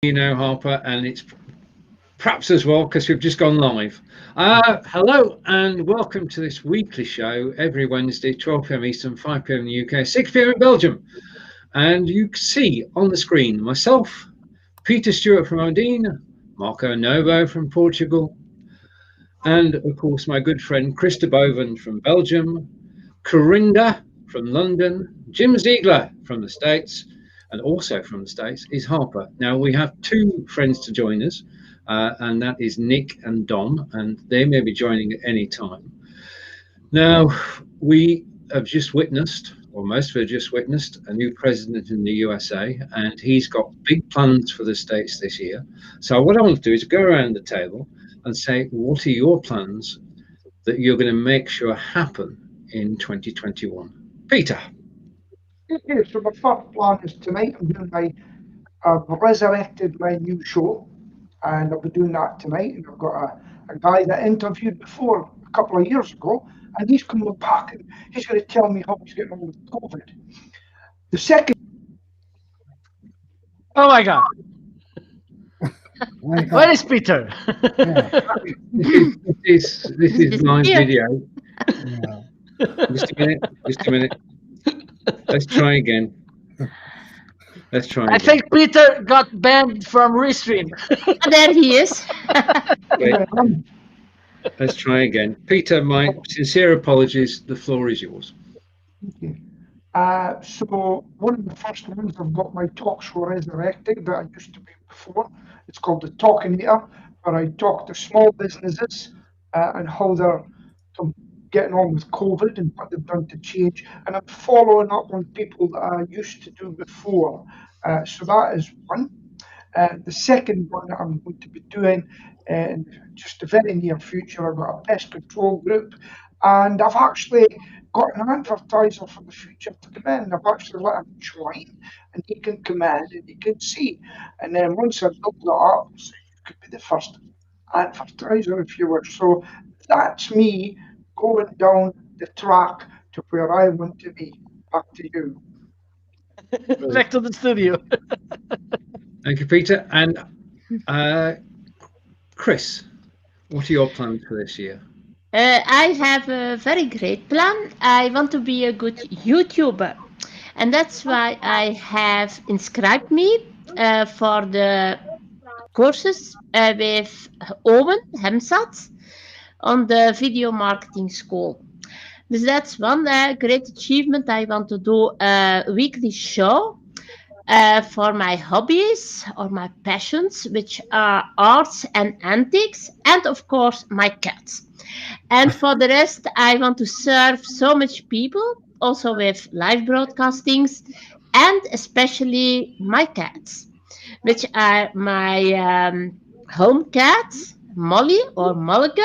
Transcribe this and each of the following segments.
you know, Harper, and it's perhaps as well because we've just gone live. Hello and welcome to this weekly show every Wednesday, 12 p.m. Eastern, 5 p.m. in the UK, 6 p.m. in Belgium. And you can see on the screen myself, Peter Stewart from Odin, Marco Novo from Portugal, and of course my good friend Chris de Boven from Belgium, Corinda from London, Jim Ziegler from the States, and also from the States is Harper. Now we have two friends to join us, and that is Nick and Dom, and they may be joining at any time. Now we have just witnessed, or most of us just witnessed, a new president in the USA, and he's got big plans for the States this year. So what I want to do is go around the table and say, what are your plans that you're going to make sure happen in 2021? Peter. Okay, so my first plan is tonight I'm doing I've resurrected my new show, and I'll be doing that tonight. And I've got a guy that I interviewed before a couple of years ago, and he's coming back and he's going to tell me how he's getting on with COVID. The second. Oh my God. Where is Peter? This is live video. Just a minute. Let's try again. I think Peter got banned from Restream. There he is. Wait. Let's try again. Peter, my sincere apologies. The floor is yours. Okay. So one of the first ones, I've got my talk show resurrected that I used to be before. It's called The Talkinator, where I talk to small businesses and how they're getting on with COVID and what they've done to change. And I'm following up on people that I used to do before. So that is one. The second one that I'm going to be doing in just a very near future, I've got a pest control group, and I've actually got an advertiser for the future to come in. I've actually let him join, and he can come in and he can see. And then once I've built that up, so you could be the first advertiser if you wish. So that's me going down the track to where I want to be. Back to you. Back to the studio. Thank you, Peter. And Chris, what are your plans for this year? I have a very great plan. I want to be a good YouTuber. And that's why I have inscribed me for the courses with Owen Hemsat on the video marketing school. Dus that's one great achievement. I want to do a weekly show for my hobbies or my passions, which are arts and antiques, and of course my cats. And for the rest, I want to serve so much people, also with live broadcastings, and especially my cats, which are my home cats, Molly or Molke,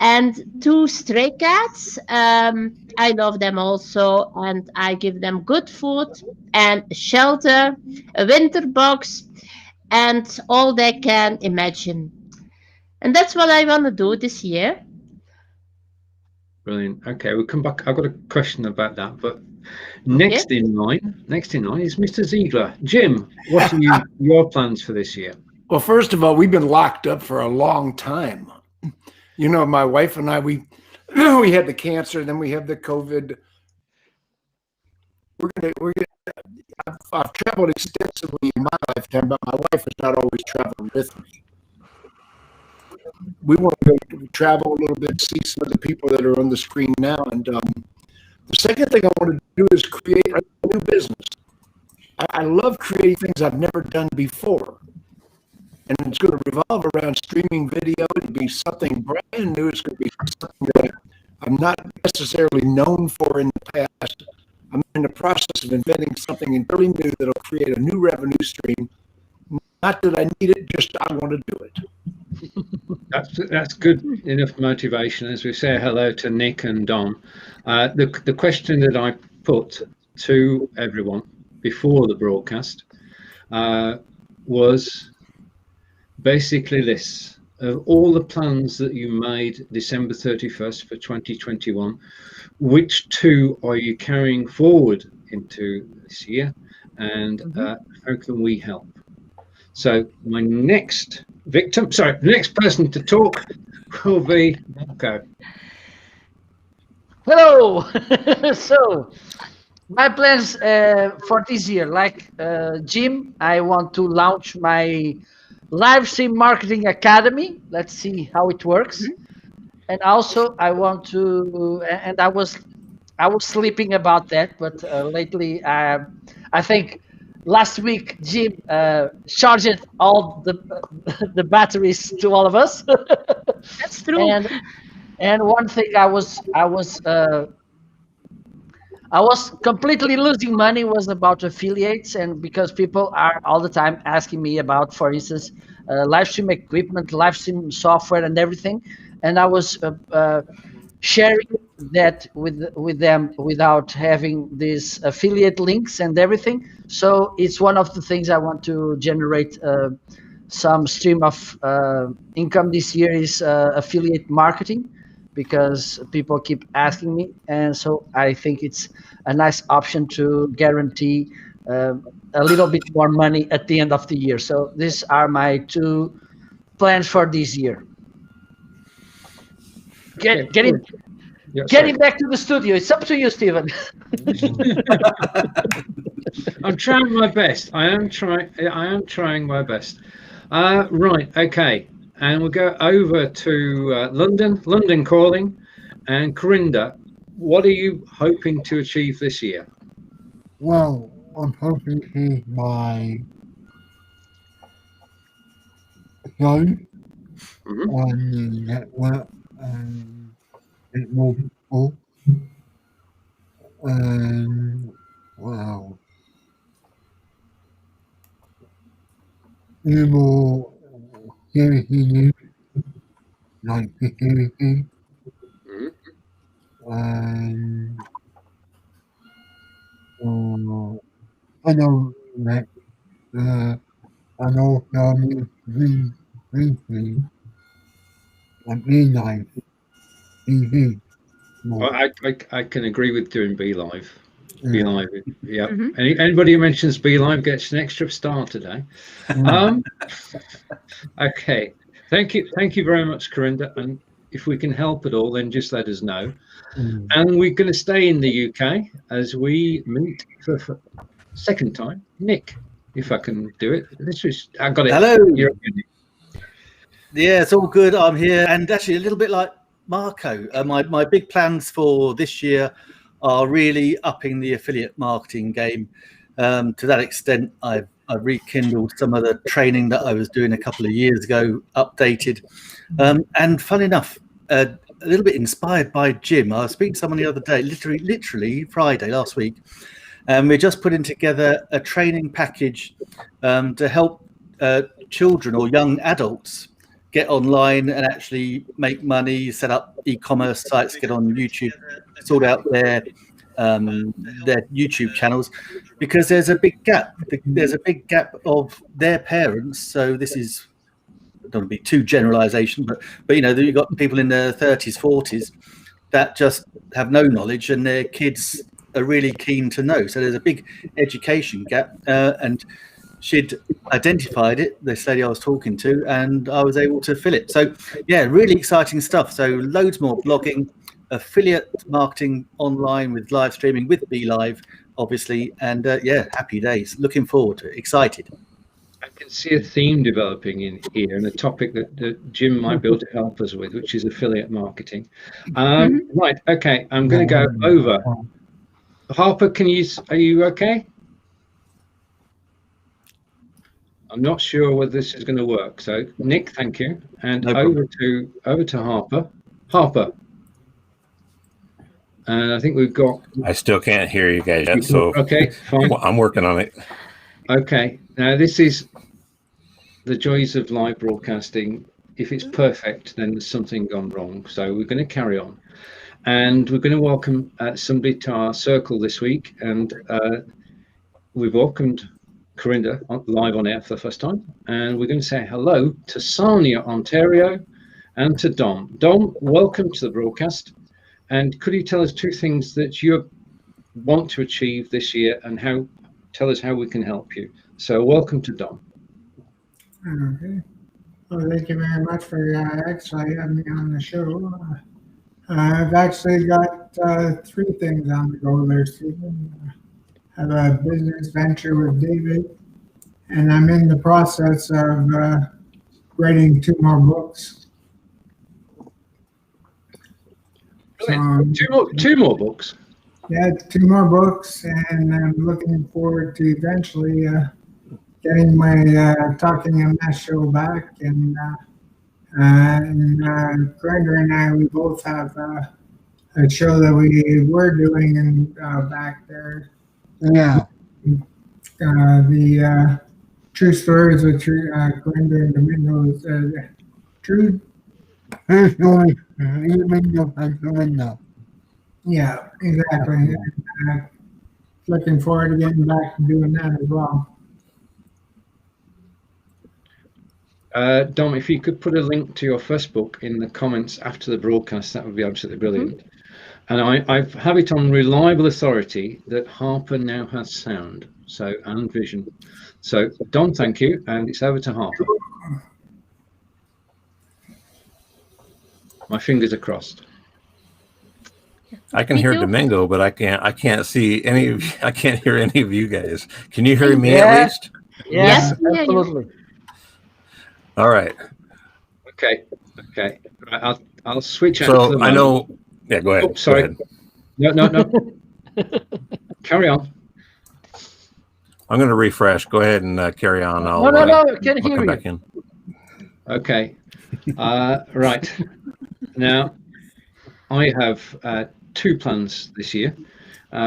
and two stray cats. I love them also, and I give them good food and shelter, a winter box, and all they can imagine. And that's what I want to do this year. Brilliant. Okay, we'll come back. I've got a question about that, but next in line is Mr. Ziegler. Jim, what are your plans for this year? Well, first of all, we've been locked up for a long time. You know, my wife and I, we had the cancer, then we have the COVID. I've traveled extensively in my lifetime, but my wife has not always traveled with me. We want to go travel a little bit, see some of the people that are on the screen now. And the second thing I want to do is create a new business. I love creating things I've never done before. And it's going to revolve around streaming video. It'll be something brand new. It's going to be something that I'm not necessarily known for in the past. I'm in the process of inventing something entirely new that'll create a new revenue stream. Not that I need it, just I want to do it. That's good enough motivation. As we say hello to Nick and Don, the question that I put to everyone before the broadcast was basically this: of all the plans that you made December 31st for 2021, which two are you carrying forward into this year, and how can we help? So my next next person to talk will be Marco. Hello. So my plans for this year, like Jim, I want to launch my live stream marketing academy. Let's see how it works. And also I want to, and I was sleeping about that, but lately I think last week Jim charged all the batteries to all of us. That's true. And one thing I was completely losing money was about affiliates, and because people are all the time asking me about, for instance, live stream equipment, live stream software, and everything, and I was sharing that with them without having these affiliate links and everything. So it's one of the things I want to generate some stream of income this year is affiliate marketing, because people keep asking me, and so I think it's a nice option to guarantee a little bit more money at the end of the year. So these are my two plans for this year. Getting back to the studio. It's up to you, Stephen. I'm trying my best. I am trying my best. Right. Okay. And we'll go over to London calling. And Corinda, what are you hoping to achieve this year? Well, I'm hoping to my show on the network and get more people. Wow. Do more security news, like security. And I know that and also briefly and be live TV. I can agree with doing Be Live. Be Live, yeah. Anybody who mentions Be Live gets an extra star today. Okay, thank you very much, Corinda. And if we can help at all, then just let us know. And we're going to stay in the UK as we meet for second time. Nick, if I can do it. I got it. Hello. Yeah, it's all good. I'm here, and actually a little bit like Marco. My big plans for this year are really upping the affiliate marketing game. To that extent, I've rekindled some of the training that I was doing a couple of years ago, updated, and fun enough, a little bit inspired by Jim. I was speaking to someone the other day, literally Friday last week, and we're just putting together a training package to help children or young adults get online and actually make money, set up e-commerce sites, get on YouTube, sort out their YouTube channels, because there's a big gap. There's a big gap of their parents. So this is, I don't want to be too generalization, but you know, you've got people in their 30s, 40s that just have no knowledge, and their kids are really keen to know. So there's a big education gap, and she'd identified it, this lady I was talking to, and I was able to fill it. So yeah, really exciting stuff. So loads more blogging, affiliate marketing online with live streaming, with Be Live, obviously, and yeah, happy days. Looking forward to it. Excited. I can see a theme developing in here, and a topic that Jim might be able to help us with, which is affiliate marketing. Right. Okay. I'm going to go over. Harper, are you okay? I'm not sure whether this is going to work. So Nick, thank you. And over to Harper. Harper. And I think we've got. I still can't hear you guys yet, so okay, fine. I'm working on it. Okay, now this is the joys of live broadcasting. If it's perfect, then there's something gone wrong. So we're going to carry on, and we're going to welcome somebody to our circle this week, and we've welcomed Corinda live on air for the first time, and we're going to say hello to Sarnia, Ontario, and to Dom. Dom, welcome to the broadcast. And could you tell us two things that you want to achieve this year, and tell us how we can help you? So welcome to Dom. Okay. Well, thank you very much for actually having me on the show. I've actually got 3 things on the go there, Stephen. I have a business venture with David, and I'm in the process of writing 2 more books. So, Two more books. yeah, 2 more books, and I'm looking forward to eventually getting my Talking MS show back. And Gregor and I, we both have a show that we were doing in back there. Yeah. The True Stories with Gregor and Domingo. True. Yeah, exactly. Looking forward to getting back to doing that as well. Dom, if you could put a link to your first book in the comments after the broadcast, that would be absolutely brilliant. And I have it on reliable authority that Harper now has sound, and vision. So, Dom, thank you, and it's over to Harper. My fingers are crossed. I can hear Domingo, but I can't see any of. I can't hear any of you guys. Can you hear me at least? Yes, absolutely. All right. Okay. Right, I'll switch out. So I know. Yeah, go ahead. Oh, sorry. Go ahead. No. Carry on. I'm going to refresh. Go ahead and carry on. No. Can hear come you. back in. Okay. Right. Now, I have 2 plans this year.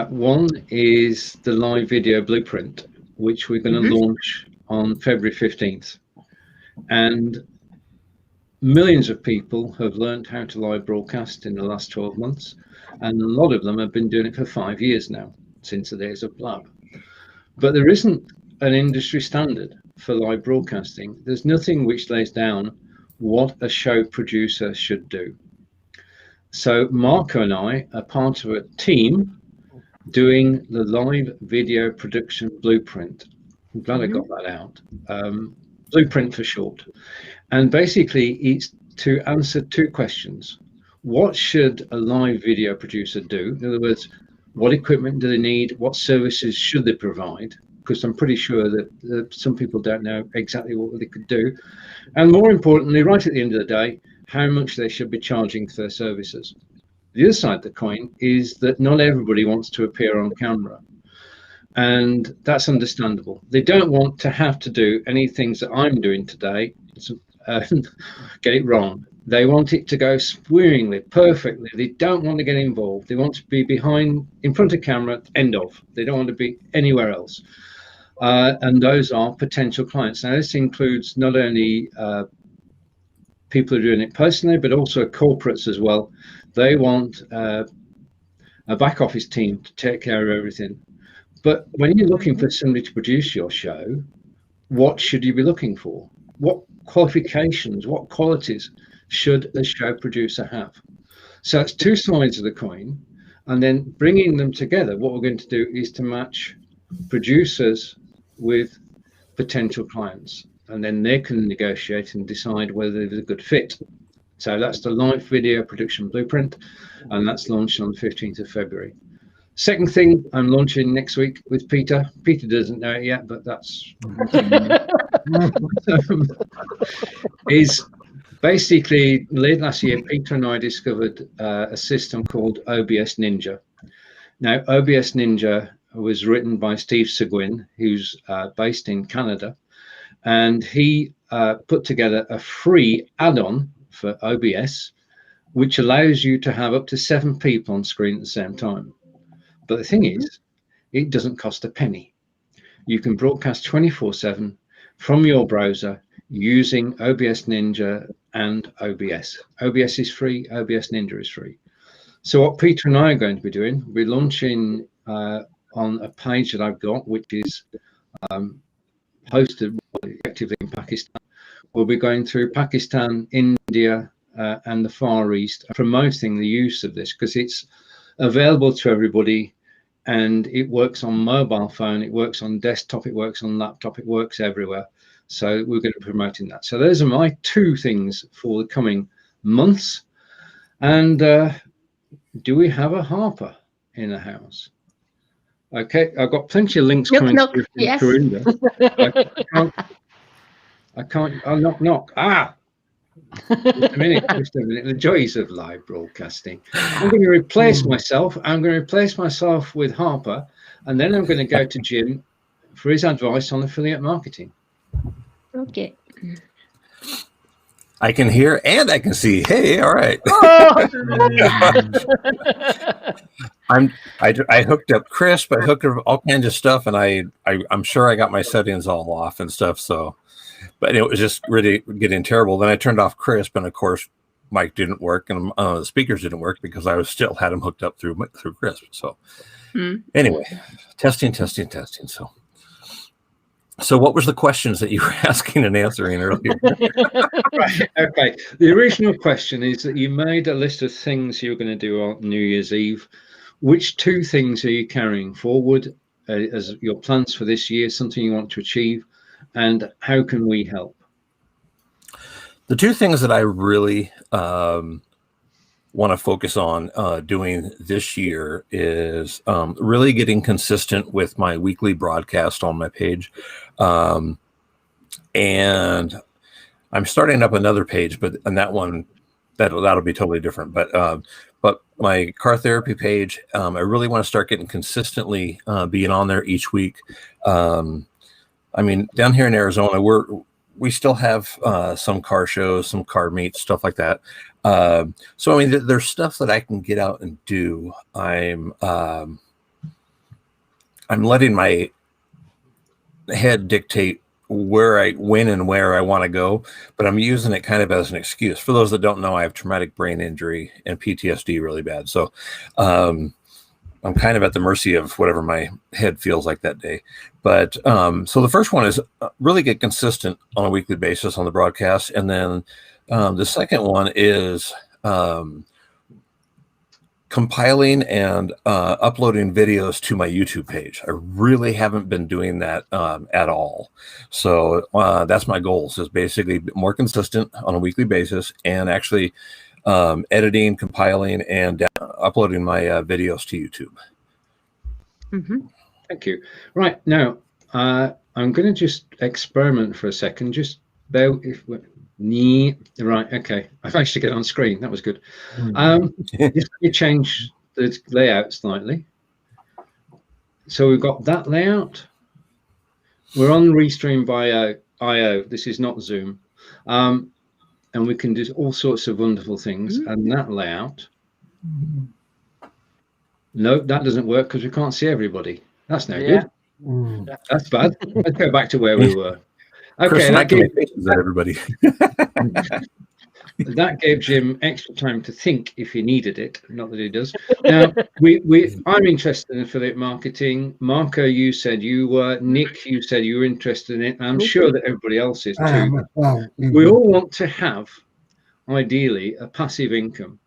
One is the live video blueprint, which we're going to launch on February 15th. And millions of people have learned how to live broadcast in the last 12 months. And a lot of them have been doing it for 5 years now, since the days of Blab. But there isn't an industry standard for live broadcasting. There's nothing which lays down what a show producer should do. So Marco and I are part of a team doing the live video production blueprint. I'm glad I got that out. Blueprint for short. And basically it's to answer 2 questions. What should a live video producer do? In other words, what equipment do they need? What services should they provide? Because I'm pretty sure that some people don't know exactly what they could do. And more importantly, right at the end of the day, how much they should be charging for their services. The other side of the coin is that not everybody wants to appear on camera. And that's understandable. They don't want to have to do any things that I'm doing today, get it wrong. They want it to go swimmingly, perfectly. They don't want to get involved. They want to be in front of camera, end of. They don't want to be anywhere else. And those are potential clients. Now, this includes not only people who are doing it personally, but also corporates as well. They want a back office team to take care of everything. But when you're looking for somebody to produce your show, what should you be looking for? What qualifications, what qualities should a show producer have? So it's 2 sides of the coin, and then bringing them together, what we're going to do is to match producers with potential clients, and then they can negotiate and decide whether they're a good fit. So that's the live video production blueprint, and that's launched on the 15th of February. Second thing I'm launching next week with Peter. Peter doesn't know it yet, but that's is basically late last year, Peter and I discovered a system called OBS Ninja. Now, OBS Ninja was written by Steve Seguin, who's based in Canada, and he put together a free add-on for OBS, which allows you to have up to 7 people on screen at the same time. But the thing is, it doesn't cost a penny. You can broadcast 24/7 from your browser using OBS Ninja and OBS. OBS is free, OBS Ninja is free. So what Peter and I are going to be doing, we're launching on a page that I've got, which is hosted effectively in Pakistan. We'll be going through Pakistan, India, and the Far East, promoting the use of this because it's available to everybody, and it works on mobile phone, it works on desktop, it works on laptop, it works everywhere. So we're going to be promoting that. So those are my 2 things for the coming months. And do we have a Harper in the house? Okay, I've got plenty of links coming through from Yes. Corinda. I can't. I'll knock. Just a minute. The joys of live broadcasting. I'm going to replace myself. I'm going to replace myself with Harper, and then I'm going to go to Jim for his advice on affiliate marketing. Okay. I can hear and I can see. Hey, all right. I hooked up Crisp. I hooked up all kinds of stuff, and I'm sure I got my settings all off and stuff. So, but it was just really getting terrible. Then I turned off Crisp, and of course, mic didn't work, and the speakers didn't work because I was still had them hooked up through Crisp. So, anyway, testing. So what was the questions that you were asking and answering earlier? Right, okay. The original question is that you made a list of things you were going to do on New Year's Eve. Which 2 things are you carrying forward as your plans for this year, something you want to achieve, and how can we help? The 2 things that I really want to focus on doing this year is really getting consistent with my weekly broadcast on my page. And I'm starting up another page, and that one, that'll be totally different. But my car therapy page, I really want to start getting consistently being on there each week. I mean, down here in Arizona, we still have some car shows, some car meets, stuff like that. So I mean, there's stuff that I can get out and do. I'm letting my head dictate when and where I want to go, but I'm using it kind of as an excuse. For those that don't know, I have traumatic brain injury and PTSD really bad. So I'm kind of at the mercy of whatever my head feels like that day. But so the first one is really get consistent on a weekly basis on the broadcast. And then the second one is compiling and uploading videos to my YouTube page. I really haven't been doing that at all. So that's my goal, is basically more consistent on a weekly basis and actually editing, compiling, and uploading my videos to YouTube. Thank you. Right, now, I'm going to just experiment for a second. Just bear right, okay. I've actually got it on screen. That was good. Just let me change the layout slightly. So we've got that layout. We're on Restream by IO. This is not Zoom. And we can do all sorts of wonderful things. And that layout. No, that doesn't work because we can't see everybody. That's no good. That's bad. Let's go back to where we were. Okay, Chris, that gave everybody. That gave Jim extra time to think if he needed it. Not that he does. Now, I'm interested in affiliate marketing. Marco, you said you were. Nick, you said you were interested in it. I'm sure that everybody else is too. We all want to have, ideally, a passive income.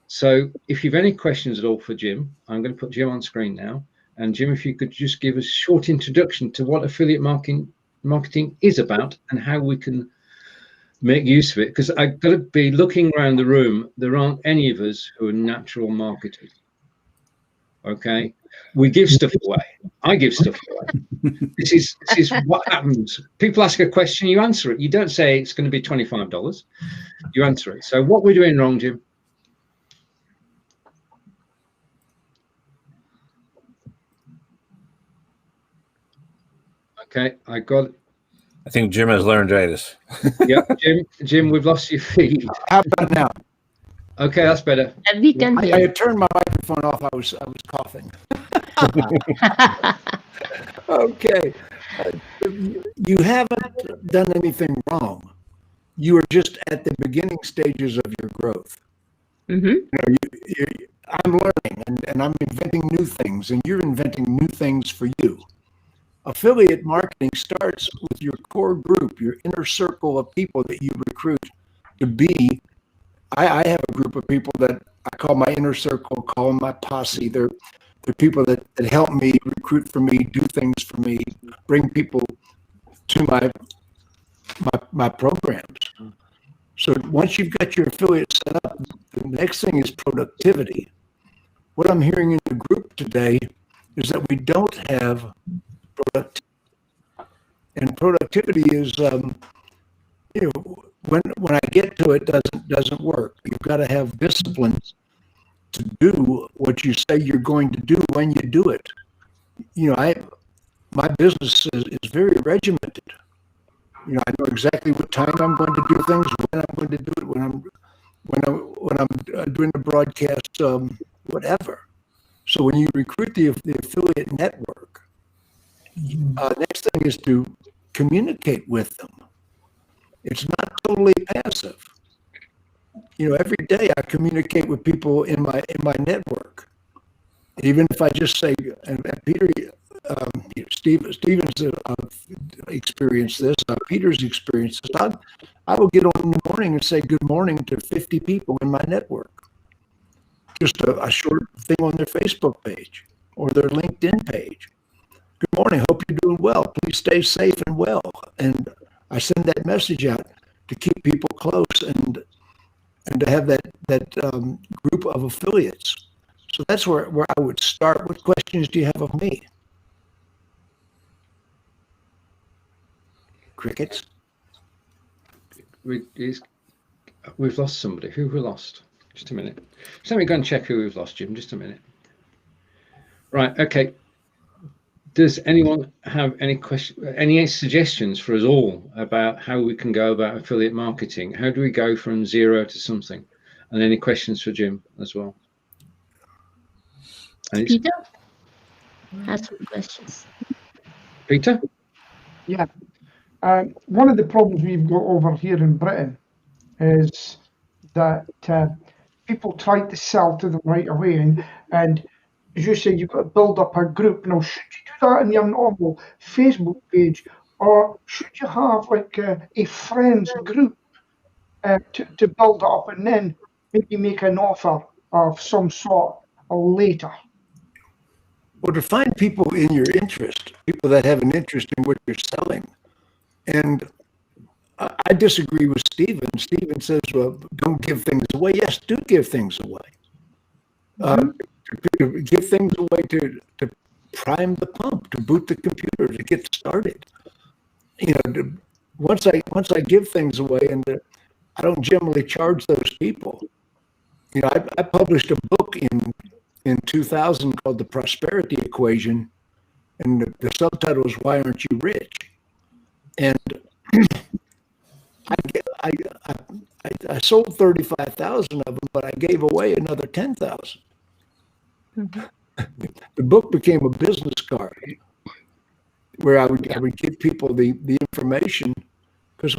So if you've any questions at all for Jim, I'm going to put Jim on screen now. And Jim, if you could just give us a short introduction to what affiliate marketing is about and how we can make use of it, because I've got to be looking around the room. There aren't any of us who are natural marketers. Okay, we give stuff away. I give stuff away. This is what happens. People ask a question, you answer it. You don't say it's going to be $25. You answer it. So what we're doing wrong, Jim? Okay, I got it. I think Jim has laryngitis. Yeah, Jim, we've lost your feed. How about now? Okay, that's better. We can I hear. had turned my microphone off. I was coughing. Okay. You haven't done anything wrong. You are just at the beginning stages of your growth. You know, I'm learning and I'm inventing new things, and you're inventing new things for you. Affiliate marketing starts with your core group, your inner circle of people that you recruit to be. I have a group of people that I call my inner circle, call them my posse. They're people that help me, recruit for me, do things for me, bring people to my programs. So once you've got your affiliate set up, the next thing is productivity. What I'm hearing in the group today is that we don't have productivity. And productivity is, when I get to it, doesn't work. You've got to have discipline to do what you say you're going to do when you do it. My business is very regimented. I know exactly what time I'm going to do things, when I'm going to do it, when I'm doing the broadcast, whatever. So when you recruit the affiliate network, next thing is to communicate with them. It's not totally passive. Every day I communicate with people in my network. Even if I just say, and Peter, Stephen's experienced this, Peter's experienced this. I will get on in the morning and say good morning to 50 people in my network. Just a short thing on their Facebook page or their LinkedIn page. Good morning, hope you're doing well. Please stay safe and well. And I send that message out to keep people close and to have that group of affiliates. So that's where I would start. What questions do you have of me? Crickets? We've lost somebody. Who we lost? Just a minute. Just let me go and check who we've lost, Jim. Just a minute. Right. Okay. Does anyone have any suggestions for us all about how we can go about affiliate marketing? How do we go from zero to something? And any questions for Jim as well? Peter has some questions. Peter? Yeah. One of the problems we've got over here in Britain is that people try to sell to them right away. And as you say, you've got to build up a group. Now, should you do that in your normal Facebook page, or should you have like a friends group to build it up and then maybe make an offer of some sort later? Well, to find people in your interest, people that have an interest in what you're selling. And I disagree with Stephen. Stephen says, well, don't give things away. Yes, do give things away. Give things away to prime the pump, to boot the computer, to get started. Once I give things away, and I don't generally charge those people. I published a book in 2000 called The Prosperity Equation, and the subtitle is Why Aren't You Rich? And I sold 35,000 of them, but I gave away another 10,000. The book became a business card where I would give people the information, because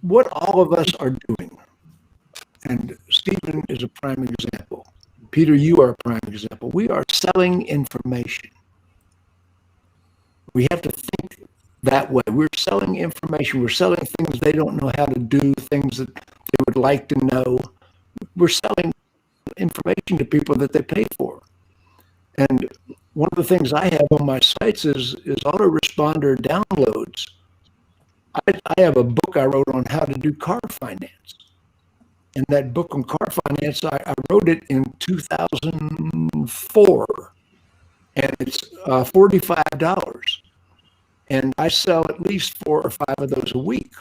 what all of us are doing, and Stephen is a prime example. Peter, you are a prime example. We are selling information. We have to think that way. We're selling information. We're selling things they don't know how to do, things that they would like to know. We're selling information to people that they pay for. And one of the things I have on my sites is autoresponder downloads. I have a book I wrote on how to do car finance. And that book on car finance, I wrote it in 2004. And it's $45. And I sell at least 4 or 5 of those a week.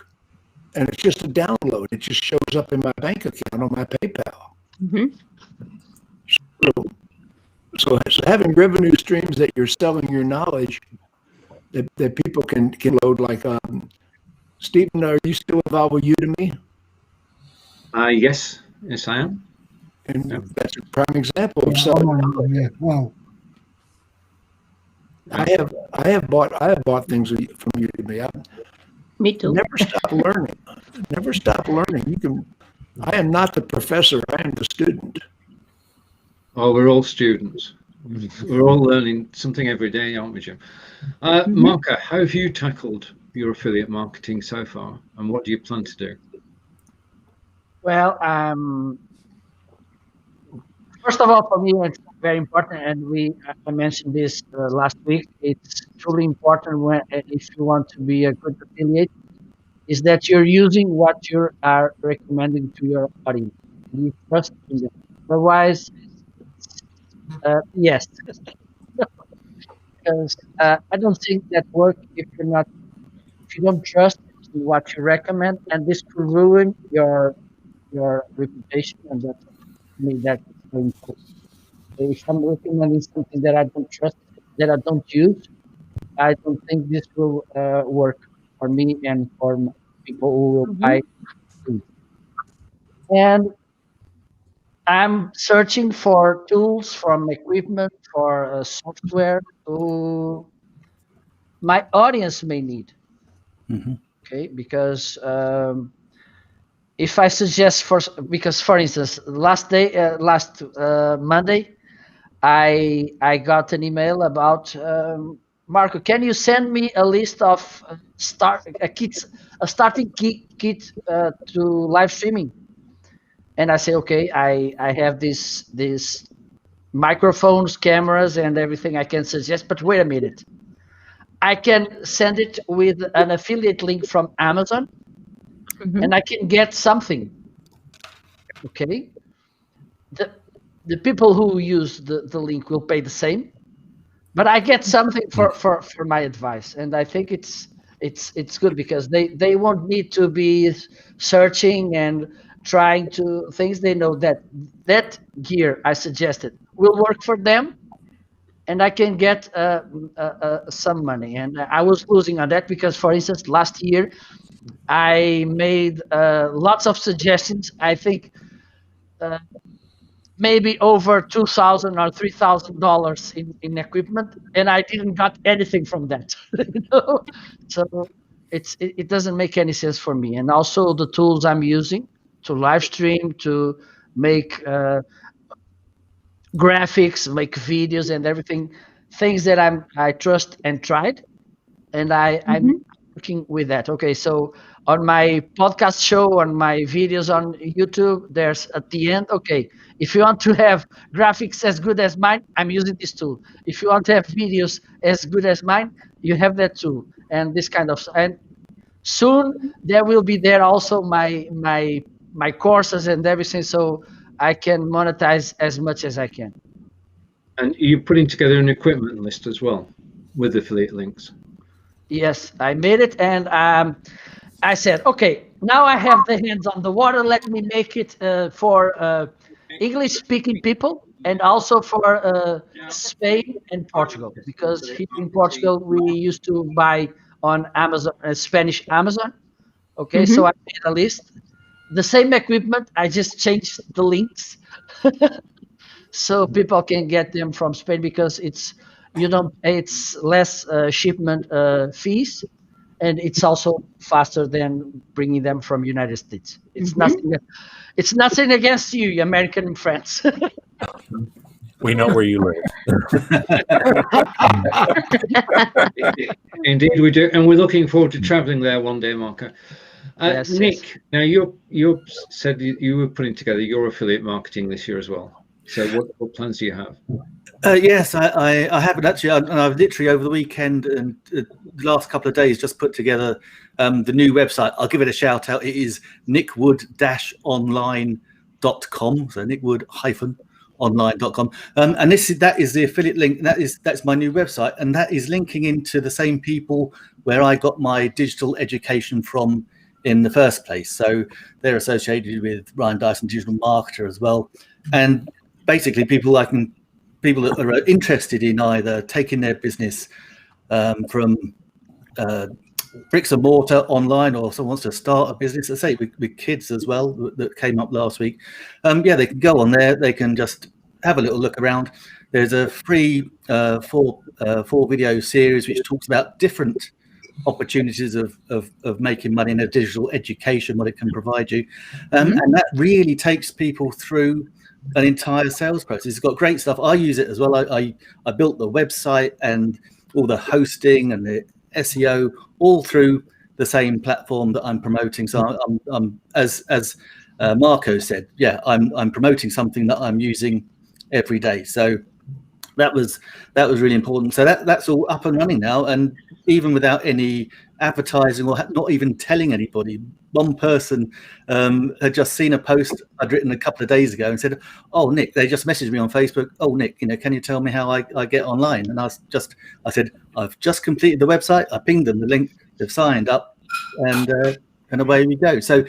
And it's just a download. It just shows up in my bank account on my PayPal. Mm-hmm. So having revenue streams that you're selling your knowledge that people can load, like Stephen, are you still involved with Udemy? Yes, I am. And that's a prime example of selling knowledge. Yeah, wow. I have bought things from Udemy. Me too. Never stop learning. Never stop learning. I am not the professor. I am the student. Oh, we're all students. We're all learning something every day, aren't we, Jim? Marka, how have you tackled your affiliate marketing so far, and what do you plan to do? Well, first of all, for me, it's very important, and I mentioned this last week. It's truly important if you want to be a good affiliate, is that you're using what you are recommending to your audience. You trust in them. Otherwise, yes, because I don't think that work if you don't trust in what you recommend, and this could ruin your reputation, and that's to me that's very important. So if I'm recommending something that I don't trust, that I don't use, I don't think this will work for me and for people who will buy things. And I'm searching for tools, from equipment, for software to my audience may need. Okay, because if I suggest because for instance, last Monday, I got an email about Marco. Can you send me a list of a starting kit to live streaming? And I say, okay, I have these microphones, cameras, and everything I can suggest. But wait a minute, I can send it with an affiliate link from Amazon, and I can get something. Okay, the people who use the link will pay the same, but I get something for my advice, and I think it's good because they won't need to be searching and trying to things. They know that gear I suggested will work for them, and I can get some money. And I was losing on that because, for instance, last year I made lots of suggestions. I think maybe over $2,000 or $3,000 in equipment, and I didn't got anything from that. So it doesn't make any sense for me. And also the tools I'm using to live stream, to make graphics, make videos, and everything, things that I trust and tried, and I'm working with that. Okay, so on my podcast show, on my videos on YouTube, there's at the end, okay, if you want to have graphics as good as mine, I'm using this tool. If you want to have videos as good as mine, you have that tool, and this kind of, and soon there will be there also my courses and everything, so I can monetize as much as I can. And you're putting together an equipment list as well with affiliate links. Yes, I made it, and I said, okay, now I have the hands on the water. Let me make it for English-speaking people, and also for Spain and Portugal, because here in Portugal we used to buy on Amazon, Spanish Amazon. Okay, so I made a list. The same equipment, I just changed the links so people can get them from Spain, because it's less shipment fees, and it's also faster than bringing them from United States. It's nothing against you, American and friends. We know where you live. Indeed, we do, and we're looking forward to traveling there one day, Marco. Yes, Nick, yes. now you said you were putting together your affiliate marketing this year as well. So what plans do you have? Yes, I haven't actually. I've literally over the weekend and the last couple of days just put together the new website. I'll give it a shout out. It is nickwood-online.com. So nickwood-online.com. And that is the affiliate link. That's my new website, and that is linking into the same people where I got my digital education from in the first place. So they're associated with Ryan Dyson Digital Marketer as well, and basically people that are interested in either taking their business from bricks and mortar online, or someone wants to start a business, let's say with kids as well, that came up last week. They can go on there, they can just have a little look around. There's a free four video series which talks about different opportunities of making money in a digital education, what it can provide you. And that really takes people through an entire sales process. It's got great stuff. I use it as well. I built the website and all the hosting and the SEO all through the same platform that I'm promoting. So I'm as Marco said, I'm promoting something that I'm using every day. So that was really important. So that's all up and running now, and even without any advertising or not even telling anybody. One person had just seen a post I'd written a couple of days ago and said, "Oh, Nick," they just messaged me on Facebook. "Oh, Nick, can you tell me how I get online?" And I said, "I've just completed the website. I pinged them the link. They've signed up, and away we go." So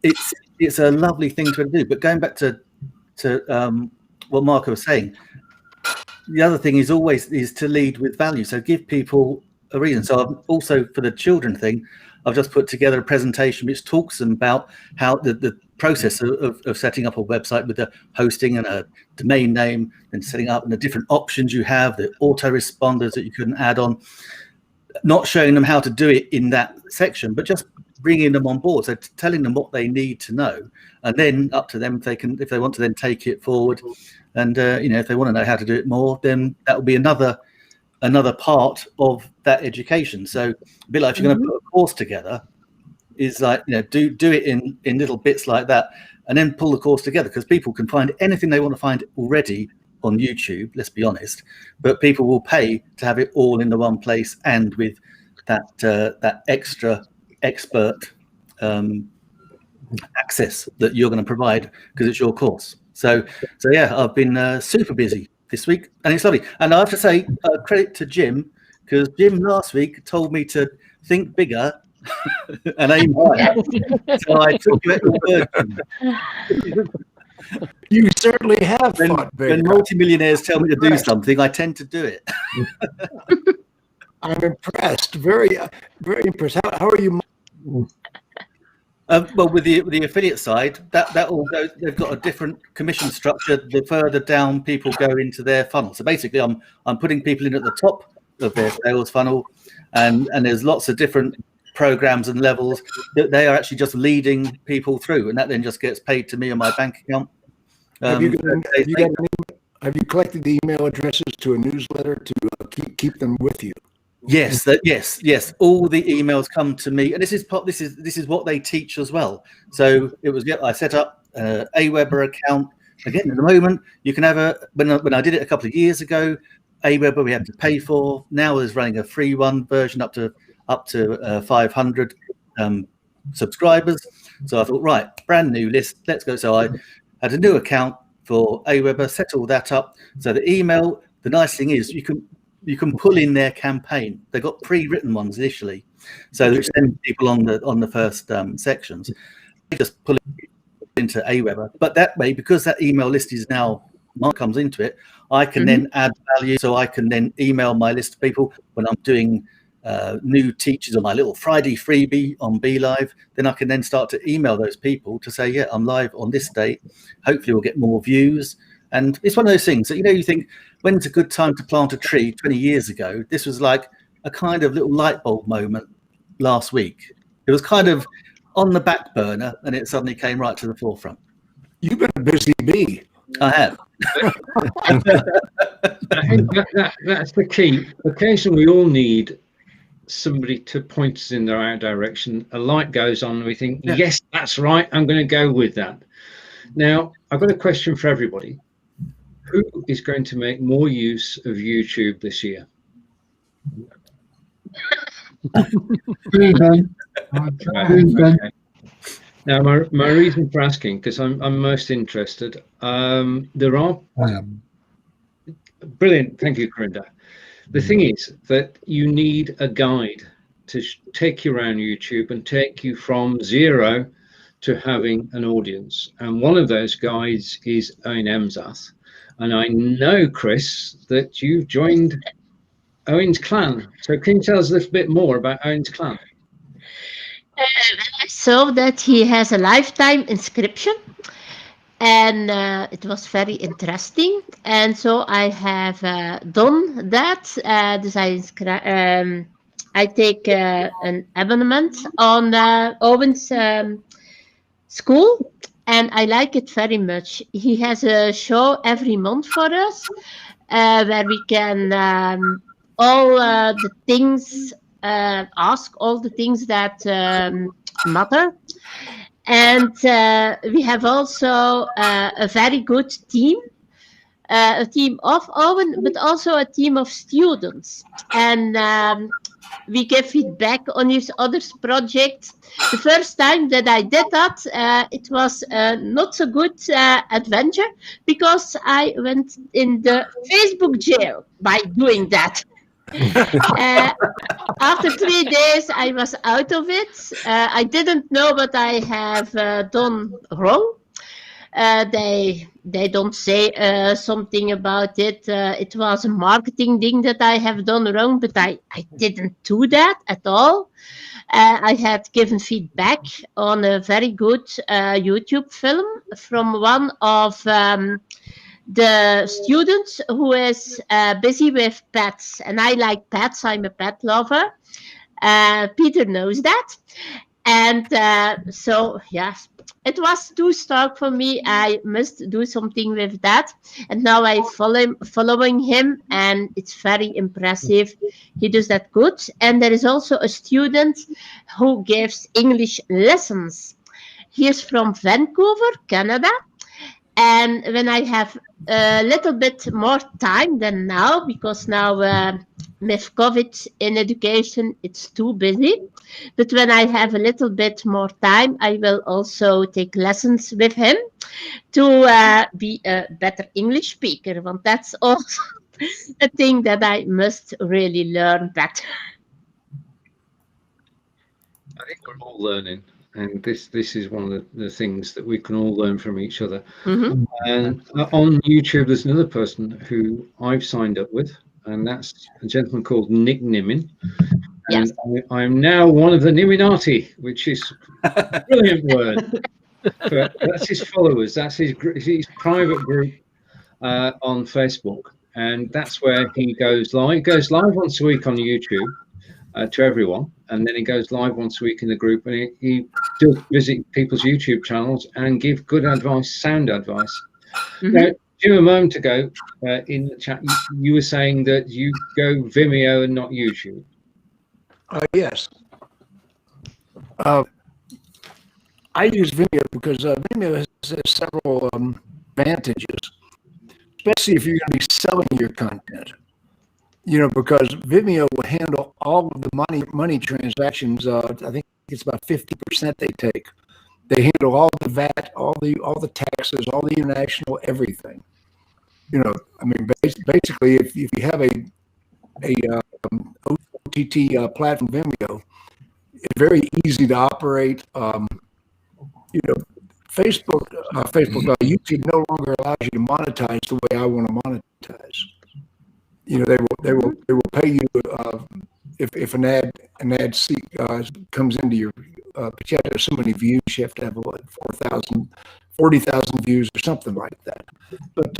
it's a lovely thing to do. But going back to what Marco was saying, the other thing is to lead with value. So give people a reason. So I've also, for the children thing, I've just put together a presentation which talks about how the process of setting up a website with the hosting and a domain name and setting up and the different options you have, the autoresponders that you can add on, not showing them how to do it in that section, but just bringing them on board. So telling them what they need to know, and then up to them if they want to then take it forward. And if they want to know how to do it more, then that will be another part of that education. So a bit like if you're going to put a course together, is like, do it in little bits like that, and then pull the course together, because people can find anything they want to find already on YouTube, let's be honest, but people will pay to have it all in the one place and with that extra expert access that you're going to provide because it's your course. So yeah, I've been super busy this week, and it's lovely. And I have to say credit to Jim, because Jim last week told me to think bigger and aim higher. So I took you at your word. You certainly have thought big. When multimillionaires tell me to do something, I tend to do it. I'm impressed. Very, very impressed. How are you? Well, with the affiliate side, that all goes. They've got a different commission structure. The further down people go into their funnel. So basically, I'm putting people in at the top of their sales funnel, and there's lots of different programs and levels that they are actually just leading people through, and that then just gets paid to me on my bank account. Have you collected the email addresses to a newsletter to keep them with you? Yes, yes. All the emails come to me, and this is what they teach as well. So I set up a Aweber account. Again, at the moment, you can have when I did it a couple of years ago, Aweber we had to pay for. Now there's running a free one version up to 500 subscribers. So I thought, right, brand new list, let's go. So I had a new account for Aweber, set all that up. So the email, the nice thing is you can pull in their campaign. They've got pre-written ones initially, so they send people on the first sections. They just pull it into Aweber, but that way, because that email list is now comes into it, I can then add value. So I can then email my list of people when I'm doing new teachers on my little Friday freebie on BeLive. Then I can then start to email those people to say, yeah, I'm live on this date. Hopefully we'll get more views. And it's one of those things that, you think, when's a good time to plant a tree? 20 years ago, this was like a kind of little light bulb moment last week. It was kind of on the back burner, and it suddenly came right to the forefront. You've been a busy bee. I have. I think that's the key. Occasionally, we all need somebody to point us in the right direction. A light goes on, and we think, yes, that's right, I'm going to go with that. Now, I've got a question for everybody. Who is going to make more use of YouTube this year? Okay. Now, my reason for asking, because I'm most interested, there are brilliant. Thank you, Corinda. The thing is that you need a guide to take you around YouTube and take you from zero to having an audience. And one of those guides is Owen Emsath. And I know, Chris, that you've joined Owen's clan. So can you tell us a little bit more about Owen's clan? I saw that he has a lifetime inscription, and it was very interesting. And so I have done that. I take an abonnement on Owen's school, and I like it very much. He has a show every month for us where we can ask all the things that matter. And we have also a very good team a team of Owen, but also a team of students. And we give feedback on each other's projects. The first time that I did that, it was not so good adventure because I went in the Facebook jail by doing that. After 3 days, I was out of it. I didn't know what I have done wrong. They don't say something about it. It was a marketing thing that I have done wrong, but I didn't do that at all. I had given feedback on a very good YouTube film from one of the students who is busy with pets, and I like pets. I'm a pet lover. Peter knows that. And so, yes, it was too stark for me. I must do something with that. And now I following him, and it's very impressive. He does that good. And there is also a student who gives English lessons. He is from Vancouver, Canada. And when I have a little bit more time than now, because now with COVID in education, it's too busy. But when I have a little bit more time, I will also take lessons with him to be a better English speaker. Want that's also a thing that I must really learn better. I think we're all learning, and this is one of the things that we can all learn from each other. Mm-hmm. And on YouTube, there's another person who I've signed up with, and that's a gentleman called Nick Nimin. And Yes. I'm now one of the Niminati, which is a brilliant word. But that's his followers. That's his private group on Facebook, and that's where he goes live. He goes live once a week on YouTube to everyone, and then he goes live once a week in the group, and he does visit people's YouTube channels and give good advice, sound advice. Mm-hmm. Now, Jim, a moment ago in the chat, you were saying that you go Vimeo and not YouTube. Yes. I use Vimeo because Vimeo has several advantages, especially if you're going to be selling your content. You know, because Vimeo will handle all of the money transactions. I think it's about 50% they take. They handle all the VAT, all the taxes, all the international, everything. You know, I mean, basically, if you have a OTT platform, Vimeo, it's very easy to operate. You know, YouTube no longer allows you to monetize the way I want to monetize. You know, they will pay you if an ad comes into your, but you have to have so many views. You have to have 40,000 views or something like that. But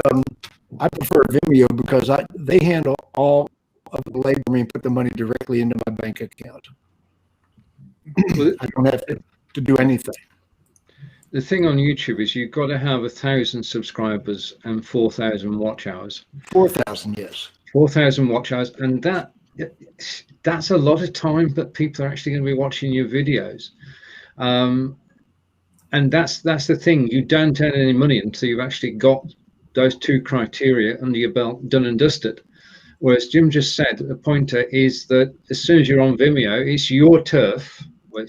I prefer Vimeo because they handle all of the labor and put the money directly into my bank account. I don't have to do anything. The thing on YouTube is you've got to have 1,000 subscribers and 4,000 watch hours. 4,000, yes. 4,000 watch hours, and that's a lot of time that people are actually going to be watching your videos. And that's the thing. You don't earn any money until you've actually got those two criteria under your belt, done and dusted. Whereas Jim just said, the pointer is that as soon as you're on Vimeo, it's your turf, and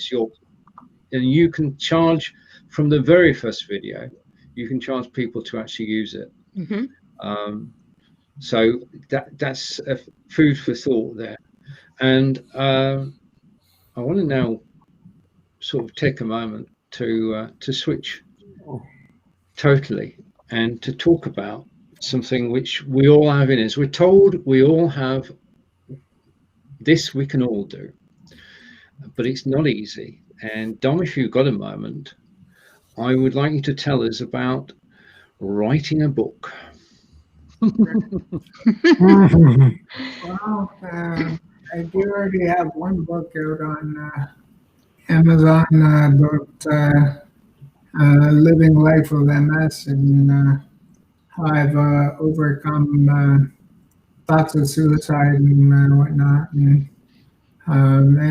you can charge from the very first video. You can charge people to actually use it. Mm-hmm. So that's a food for thought there. And I want to now sort of take a moment to switch totally and to talk about something which we all have in us. We're told we all have this, we can all do, but it's not easy. And Dom, if you've got a moment, I would like you to tell us about writing a book. Well, I do already have one book out on Amazon about living life with MS and how I've overcome thoughts of suicide and whatnot. And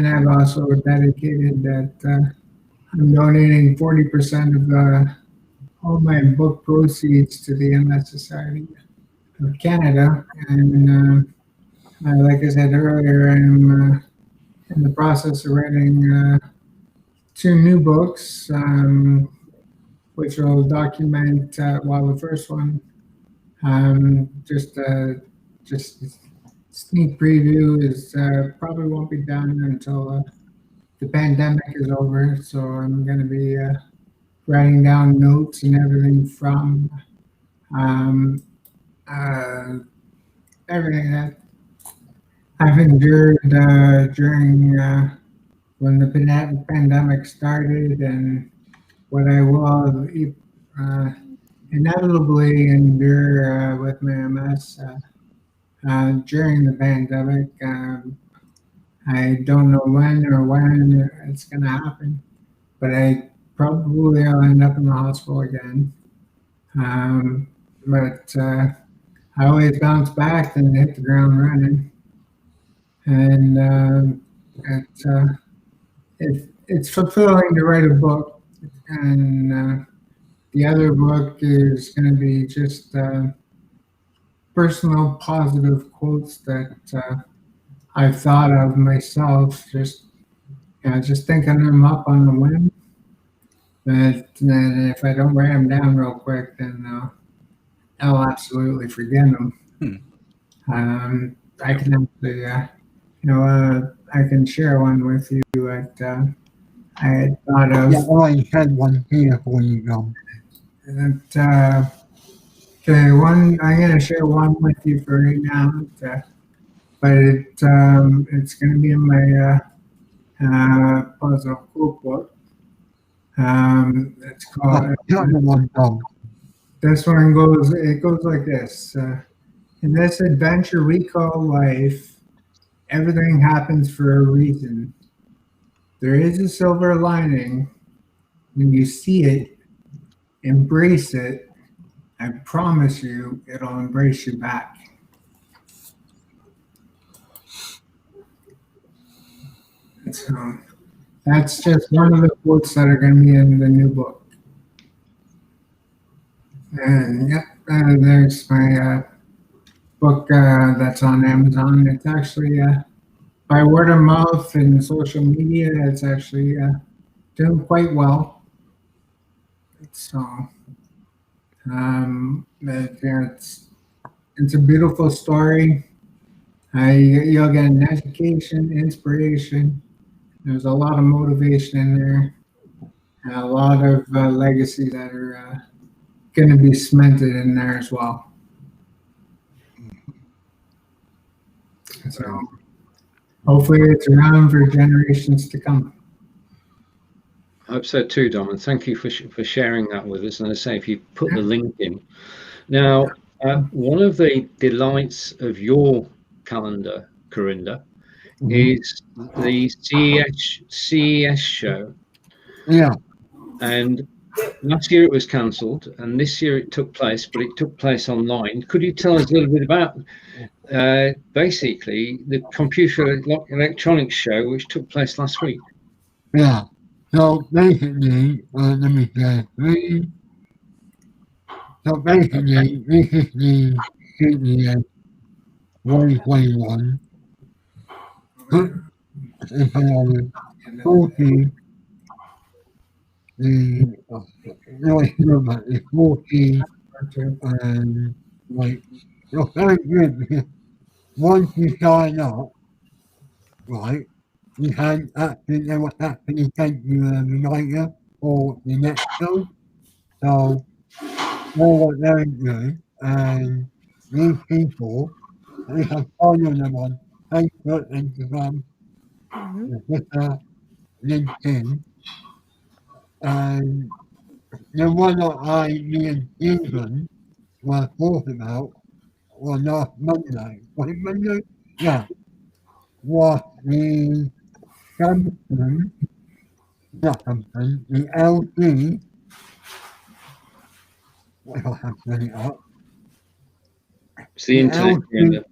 I've also dedicated that I'm donating 40% of all my book proceeds to the MS Society. of Canada, and like I said earlier, I'm in the process of writing 2 new books, which will document. Well, the first one, just sneak preview is probably won't be done until the pandemic is over. So I'm going to be writing down notes and everything from um, everything that I've endured during when the pandemic started, and what I will inevitably endure with my MS during the pandemic. I don't know when it's going to happen, but I probably will end up in the hospital again. But I always bounce back and hit the ground running, and it's fulfilling to write a book, and the other book is going to be just personal positive quotes that I've thought of myself, just thinking them up on the whim. But then if I don't write them down real quick, then I'll absolutely forget them. I can actually, I can share one with you that I had thought of. Yeah, I had one here for you, John. That okay, one I'm going to share one with you for right now, but it's going to be in my puzzle quote book. It's called. This one goes. It goes like this. In this adventure we call life, everything happens for a reason. There is a silver lining. When you see it, embrace it. I promise you, it'll embrace you back. So that's just one of the quotes that are going to be in the new book. And yep, there's my book that's on Amazon. It's actually by word of mouth and social media. It's actually doing quite well. So it's a beautiful story. You'll get an education, inspiration. There's a lot of motivation in there, and a lot of legacy that are going to be cemented in there as well. So hopefully it's around for generations to come. I hope so too, Dom, and thank you for sharing that with us. And I say, if you put the link in. Now, one of the delights of your calendar, Corinda, is the CES show. Yeah. And last year it was cancelled, and this year it took place, but it took place online. Could you tell us a little bit about basically the computer electronics show which took place last week? Yeah. So basically, let me say, this is the CES 2021. If I was 40, really sure about it, 40, and like, it's very good because once you sign up, right, you can actually know what's actually take you a reminder for the next show. So, all what they're doing, and these people, at least I follow them on Facebook, Instagram, Twitter, LinkedIn, and the one that me and Stephen were talking about was last Monday. Was it Monday? Yeah. Was the Samsung, not Samsung, the LG, if I have to bring it up. It's the internet. LG,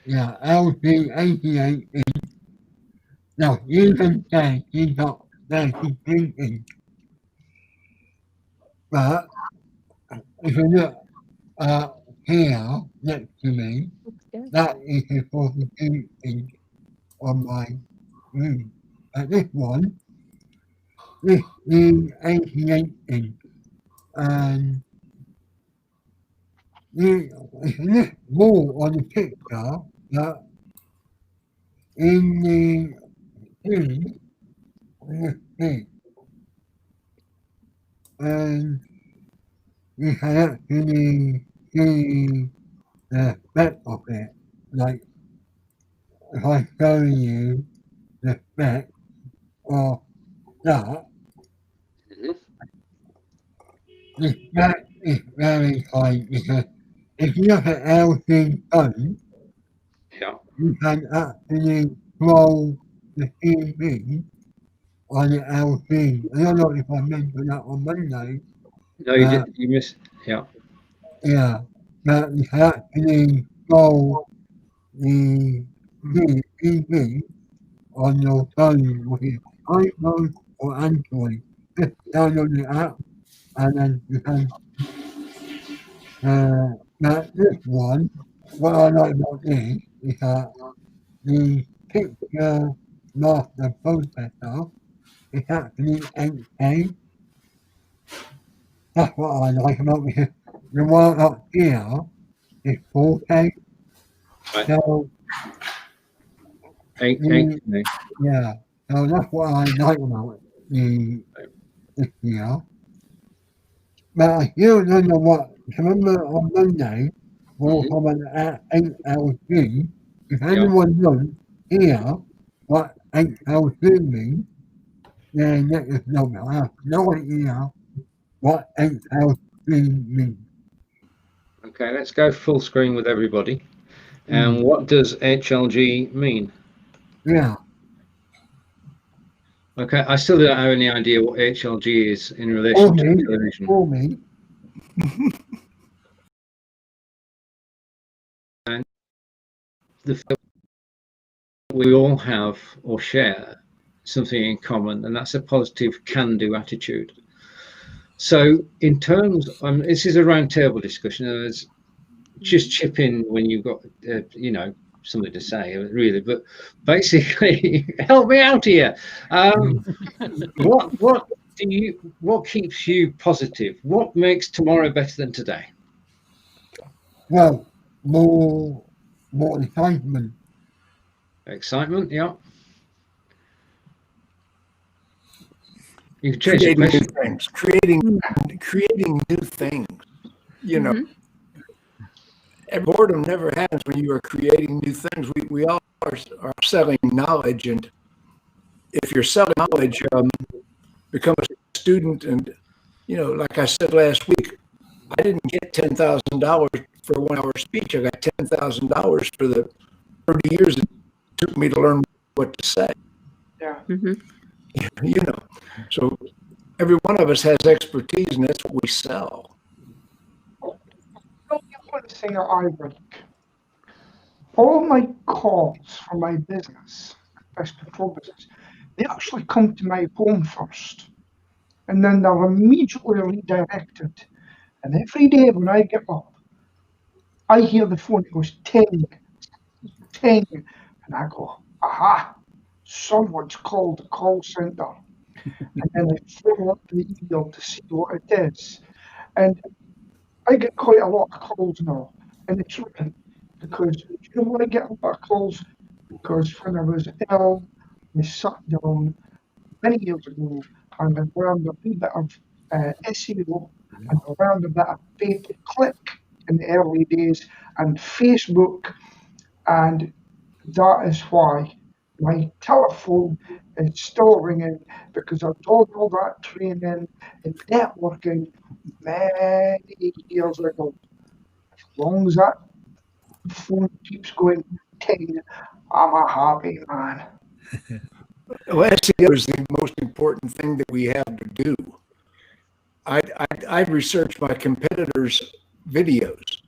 yeah, LG 88 inch. Now, you can say he got 33 inch. But if you look here next to me, that is a 42 inch on my room. But this one, this is 88 inch. And it's a little more on the picture that in the thing, this big. And you can actually see the back of it. Like, if I show you the back of that, this back is very tight because if you look at LC's phone, Yeah. you can actually roll the TV on the LC. I don't know if I mentioned that on Monday. No, you did. You missed. Yeah. Yeah, but you can actually roll the TV on your phone with your iPhone or Android. Just download the app and then you can. But this one, what I like about this is that the picture master processor is actually 8K. That's what I like about it. The one up here is 4K. Right. So, Eight. yeah, so that's what I like about this here. But I still don't know what, remember on Monday, we'll have an 8LC. If anyone knows here what 8LC means, then let us know. I have no idea what 8LC means. Okay, let's go full screen with everybody. And what does HLG mean? Yeah. Okay, I still don't have any idea what HLG is in relation to television. For me. And we all have or share something in common, and that's a positive can-do attitude. So in terms, this is a round table discussion. Just chip in when you've got, something to say, really. But basically, help me out here. What keeps you positive? What makes tomorrow better than today? Well, more excitement. Excitement, yeah. You can change creating the new things, creating new things. You know, boredom never happens when you are creating new things. We all are selling knowledge, and if you're selling knowledge, become a student. And like I said last week, I didn't get $10,000 for a 1-hour speech. I got $10,000 for the 30 years it took me to learn what to say. Yeah. So every one of us has expertise, and that's what we sell. One thing that I like, all my calls for my business, pest control business, they actually come to my home first, and then they're immediately redirected. And every day when I get up, I hear the phone, it goes ting, ting, and I go, aha, someone's called the call center. And then I follow up the email to see what it is. And I get quite a lot of calls now, and it's right, because why I get a lot of calls? Because when I was ill, I sat down many years ago and I learned a wee bit of SEO and I learned a bit of pay-per-click in the early days and Facebook, and that is why my telephone is still ringing, because I've done all that training in networking many years ago. As long as that phone keeps going ting, I'm a happy man. Well, SEO is the most important thing that we have to do. I've researched my competitors' videos.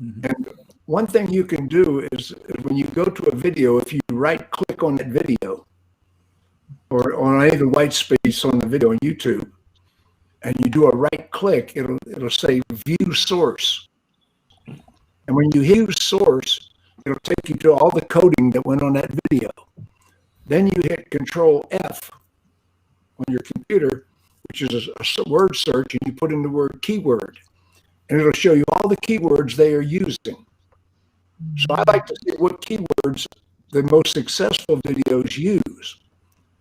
And one thing you can do is when you go to a video, if you right click on that video or on any of the white space on the video on YouTube, and you do a right click, it'll say view source. And when you hit source, it'll take you to all the coding that went on that video. Then you hit Control F on your computer, which is a word search, and you put in the word keyword, and it'll show you all the keywords they are using. So I like to see what keywords the most successful videos use,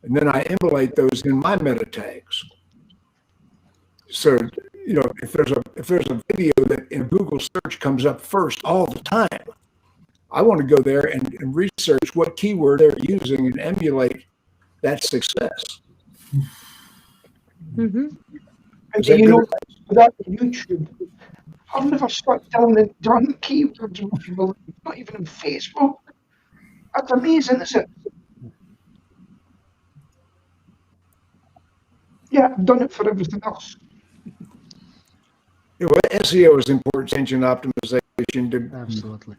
and then I emulate those in my meta tags. So, you know, if there's a video that in Google search comes up first all the time, I want to go there and research what keyword they're using and emulate that success. And you know, without YouTube, I've never stuck down and done keywords, not even on Facebook. That's amazing, isn't it? Yeah, I've done it for everything else. Yeah, well, SEO is important, engine optimization to Absolutely.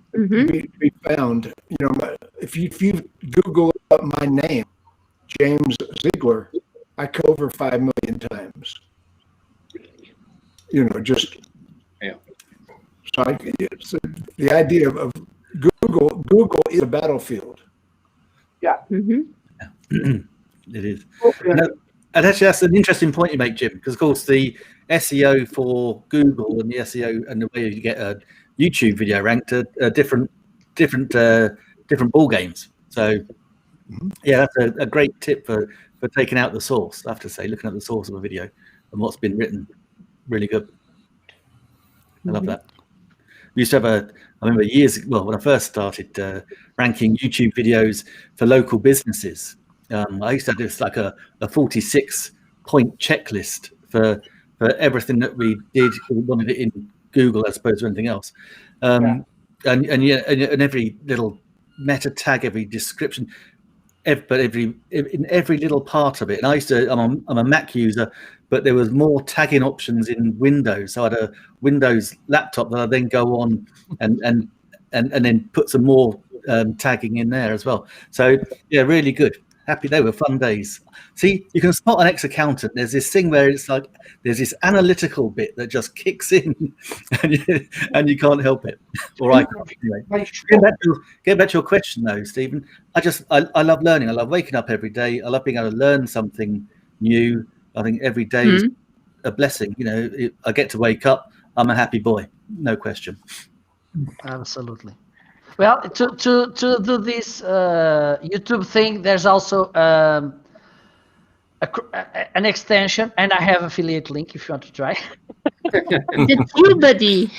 be found. You know, if you Google up my name, James Ziegler, I come over 5 million times. You know, just so the idea of Google. Google is a battlefield. Yeah. It is. Okay. And actually, that's an interesting point you make, Jim, because of course the SEO for Google and the SEO and the way you get a YouTube video ranked are different ball games. So yeah, that's a great tip for taking out the source. I have to say, looking at the source of a video and what's been written, really good. I love that. We used to have I remember when I first started ranking YouTube videos for local businesses, I used to have this like a 46-point checklist for everything that we did. We wanted it in Google as opposed to anything else. And every little meta tag, every description, in every little part of it. And I used to, I'm a Mac user, but there was more tagging options in Windows. So I had a Windows laptop that I then go on and then put some more tagging in there as well. So yeah, really good. Happy they were fun days. See, you can spot an ex-accountant. There's this thing where it's like there's this analytical bit that just kicks in, and you can't help it. All right. Anyway, get back to your question though, Stephen. I love learning. I love waking up every day. I love being able to learn something new. I think every day is a blessing. You know, I get to wake up. I'm a happy boy, no question. Absolutely. Well, to do this YouTube thing, there's also an extension, and I have affiliate link if you want to try. The TubeBuddy.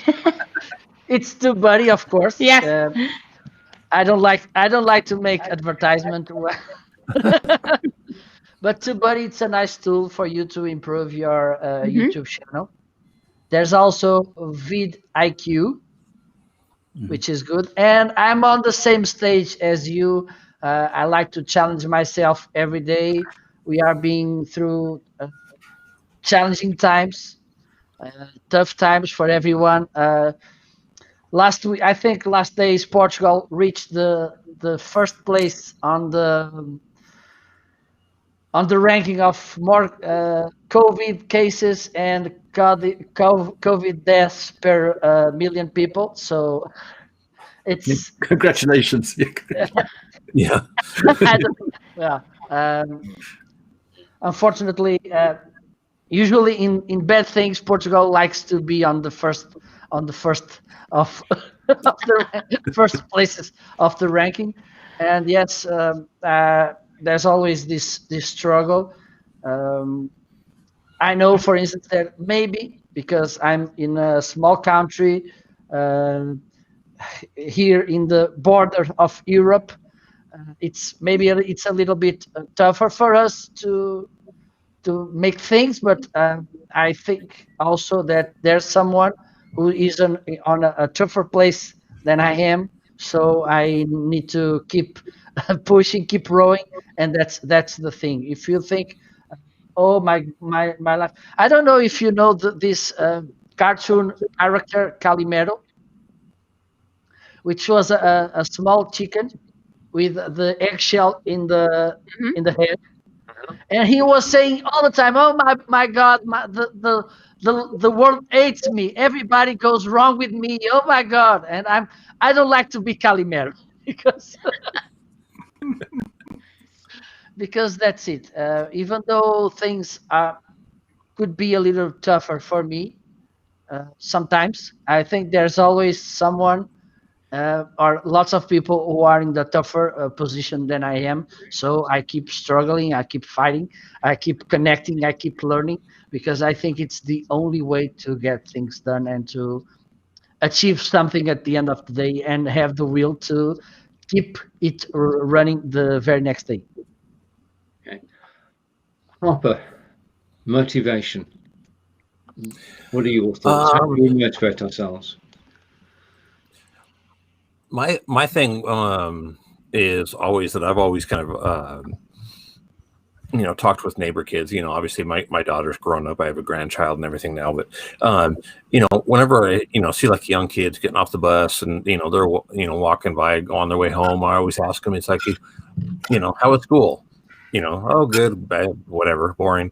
It's TubeBuddy, of course. Yeah. I don't like to make advertisement, but TubeBuddy, it's a nice tool for you to improve your YouTube channel. There's also vidIQ, which is good. And I'm on the same stage as you. I like to challenge myself every day. We are being through challenging times, tough times for everyone. Last week, I think last days, Portugal reached the first place on the ranking of more COVID cases and COVID deaths per million people. So it's congratulations. Yeah. Unfortunately, usually in bad things, Portugal likes to be on the first of the first places of the ranking. And yes, there's always this struggle. I know, for instance, that maybe because I'm in a small country here in the border of Europe, it's a little bit tougher for us to make things. But I think also that there's someone who is on a tougher place than I am. So I need to keep pushing, keep rowing, and that's the thing. If you think, oh my life, I don't know if you know this cartoon character Calimero, which was a small chicken with the eggshell in the head. And he was saying all the time, "Oh my God, the world hates me. Everybody goes wrong with me. Oh my God!" And I don't like to be Calimero because because that's it. Even though things could be a little tougher for me sometimes, I think there's always someone or lots of people who are in the tougher position than I am. So I keep struggling, I keep fighting, I keep connecting, I keep learning, because I think it's the only way to get things done and to achieve something at the end of the day and have the will to keep it running the very next day. Okay. Harper, motivation. What are your thoughts? How do we motivate ourselves? My thing is always that I've always kind of talked with neighbor kids. Obviously my daughter's grown up. I have a grandchild and everything now, but whenever I see like young kids getting off the bus and they're walking by, go on their way home, I always ask them, it's like, how was school? Oh, good, bad, whatever, boring.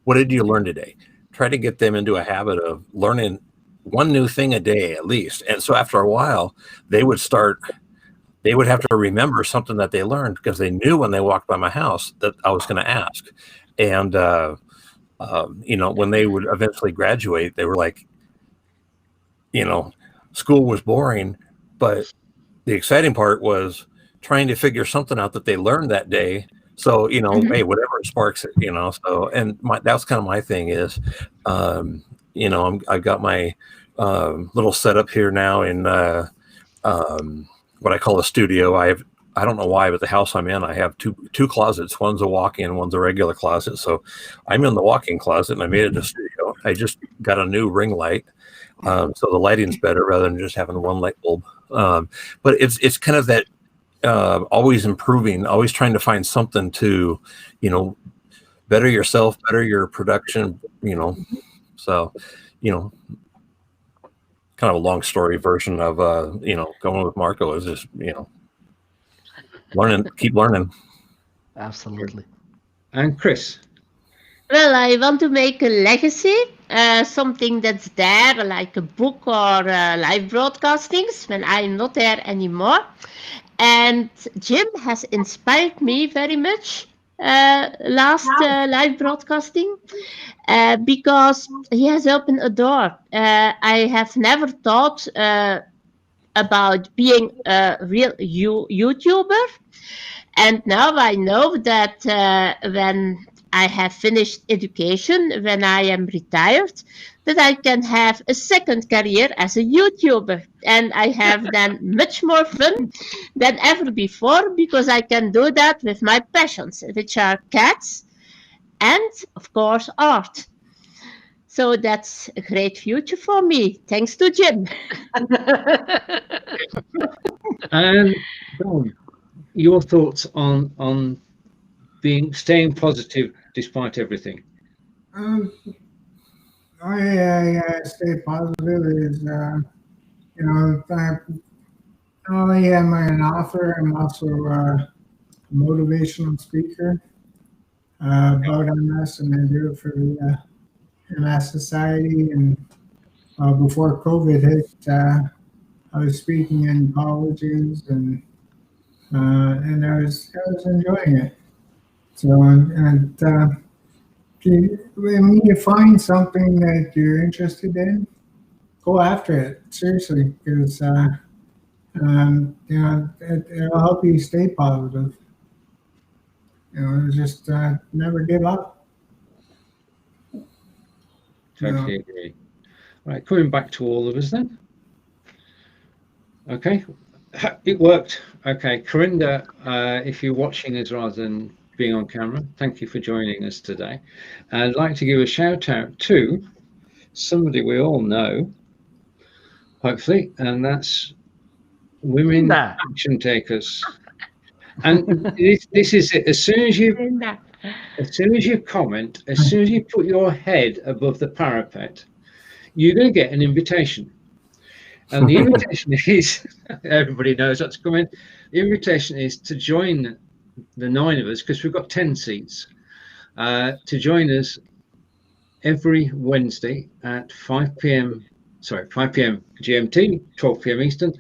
What did you learn today? Try to get them into a habit of learning one new thing a day at least. And so after a while, they would have to remember something that they learned because they knew when they walked by my house that I was going to ask. And, when they would eventually graduate, they were like, school was boring, but the exciting part was trying to figure something out that they learned that day. So, hey, whatever sparks it, so, and that's kind of my thing is, I've got my little setup here now in what I call a studio. I don't know why, but the house I'm in, I have two closets. One's a walk-in, one's a regular closet. So I'm in the walk-in closet and I made it a studio. I just got a new ring light. So the lighting's better rather than just having one light bulb. But it's kind of that always improving, always trying to find something to, better yourself, better your production, so, kind of a long story version of, going with Marco is just, keep learning. Absolutely. And Chris? Well, I want to make a legacy, something that's there, like a book or live broadcastings when I'm not there anymore. And Jim has inspired me very much last live broadcasting because he has opened a door. I have never thought about being a real YouTuber. And now I know that when I have finished education, when I am retired, that I can have a second career as a YouTuber. And I have then much more fun than ever before because I can do that with my passions, which are cats and, of course, art. So that's a great future for me. Thanks to Jim. And Don, your thoughts on staying positive despite everything? I stay positive is, not only am I an author, I'm also a motivational speaker about MS, and I do it for the MS Society. And before COVID hit, I was speaking in colleges, and I was enjoying it. So, when you find something that you're interested in, go after it seriously, because it'll help you stay positive. Just never give up. Totally agree. Right, coming back to all of us then. Okay, it worked. Okay, Corinda, if you're watching us rather than being on camera, thank you for joining us today. I'd like to give a shout out to somebody we all know, hopefully, and that's Women Action Takers. And this is it. As soon as you comment, as soon as you put your head above the parapet, you're going to get an invitation. And the invitation is, everybody knows what's coming. The invitation is to join the 9 of us, because we've got 10 seats. to join us every Wednesday at 5 p.m. Sorry, 5 p.m. GMT, 12 p.m. Eastern,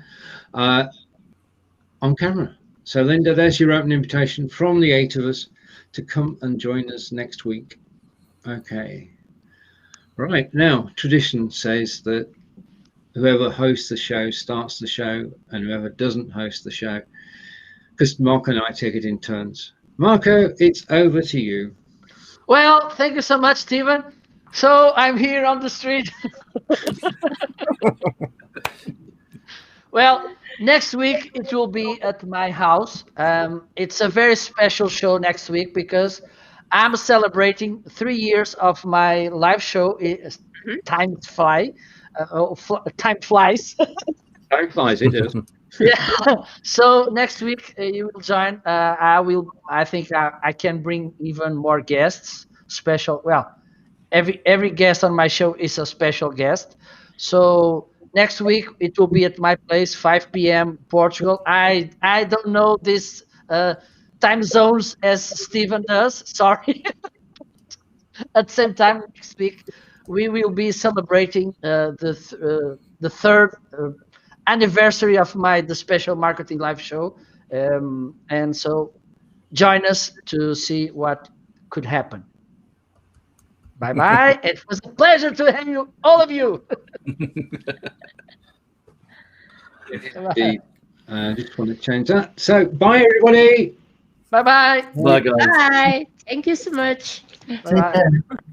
on camera. So, Linda, there's your open invitation from the 8 of us to come and join us next week. Okay. Right. Now, tradition says that whoever hosts the show starts the show, and whoever doesn't host the show, because Marco and I take it in turns. Marco, it's over to you. Well, thank you so much, Stephen. So I'm here on the street. Well, next week it will be at my house. It's a very special show next week because I'm celebrating 3 years of my live show. Time flies. Time flies, it does. Yeah. So next week you will join. I think I can bring even more guests. Special. Well, every guest on my show is a special guest. So next week it will be at my place, 5 p.m. Portugal. I don't know this time zones as Stephen does. Sorry. At the same time next week we will be celebrating the third anniversary of the special marketing live show, and so join us to see what could happen. Bye bye. It was a pleasure to have you, all of you. Indeed. I just want to change that. So, bye everybody. Bye bye. Bye, guys. Bye. Thank you so much. Bye bye.